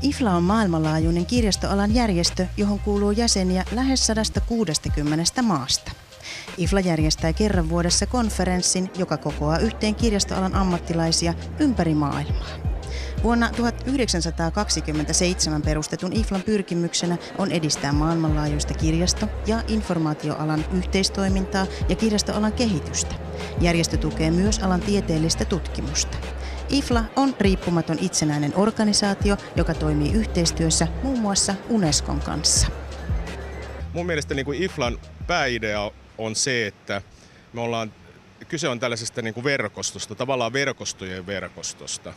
IFLA on maailmanlaajuinen kirjastoalan järjestö, johon kuuluu jäseniä lähes 160 maasta. IFLA järjestää kerran vuodessa konferenssin, joka kokoaa yhteen kirjastoalan ammattilaisia ympäri maailmaa. Vuonna 1927 perustetun IFLAn pyrkimyksenä on edistää maailmanlaajuista kirjasto- ja informaatioalan yhteistoimintaa ja kirjastoalan kehitystä. Järjestö tukee myös alan tieteellistä tutkimusta. IFLA on riippumaton itsenäinen organisaatio, joka toimii yhteistyössä muun muassa Unescon kanssa. Mun mielestä IFLAn pääidea on se, että kyse on tällaisesta verkostosta, tavallaan verkostojen verkostosta.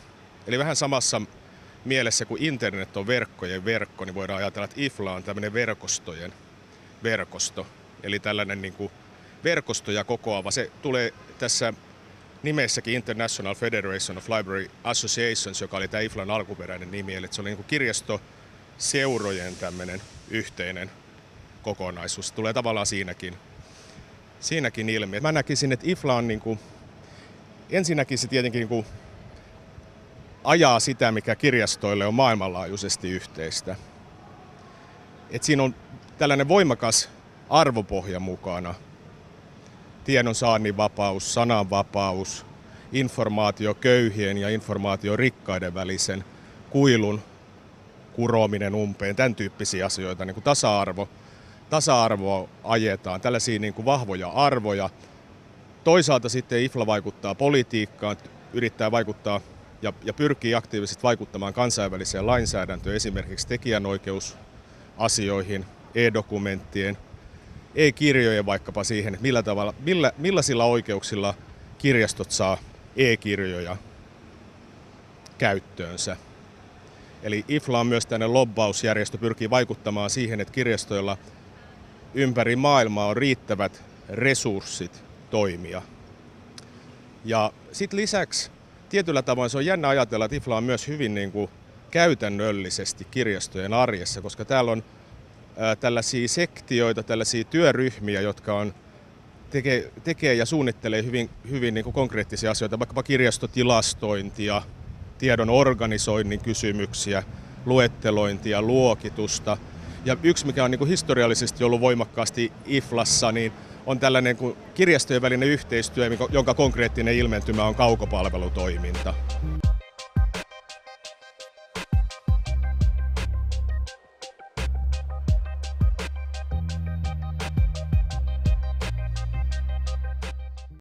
Eli vähän samassa mielessä kuin internet on verkkojen verkko, niin voidaan ajatella, että IFLA on tämmöinen verkostojen verkosto. Eli tällainen verkostoja kokoava. Se tulee tässä nimessäkin International Federation of Library Associations, joka oli tämä IFLAn alkuperäinen nimi. Eli se oli kirjastoseurojen tämmöinen yhteinen kokonaisuus. Se tulee tavallaan siinäkin ilmi. Mä näkisin, että IFLA on ensinnäkin se tietenkin ajaa sitä, mikä kirjastoille on maailmanlaajuisesti yhteistä. Et siinä on tällainen voimakas arvopohja mukana. Tiedon saannin vapaus, sananvapaus, informaatio köyhien ja informaatio rikkaiden välisen kuilun kurominen umpeen, tämän tyyppisiä asioita, tasa-arvoa ajetaan, tällaisia vahvoja arvoja. Toisaalta sitten IFLA vaikuttaa politiikkaan, yrittää vaikuttaa ja pyrkii aktiivisesti vaikuttamaan kansainväliseen lainsäädäntöön, esimerkiksi tekijänoikeusasioihin, e-dokumenttien, e-kirjojen vaikkapa siihen, että millaisilla oikeuksilla kirjastot saa e-kirjoja käyttöönsä. Eli IFLA on myös tämmöinen lobbausjärjestö, pyrkii vaikuttamaan siihen, että kirjastoilla ympäri maailmaa on riittävät resurssit toimia. Ja sitten lisäksi tietyllä tavoin se on jännä ajatella, että IFLA on myös hyvin käytännöllisesti kirjastojen arjessa, koska täällä on tällaisia sektioita, tällaisia työryhmiä, jotka tekee ja suunnittelee hyvin konkreettisia asioita, vaikkapa kirjastotilastointia, tiedon organisoinnin kysymyksiä, luettelointia, luokitusta. Ja yksi, mikä on historiallisesti ollut voimakkaasti IFLassa, niin on tällainen kirjastojen välinen yhteistyö, jonka konkreettinen ilmentymä on kaukopalvelutoiminta.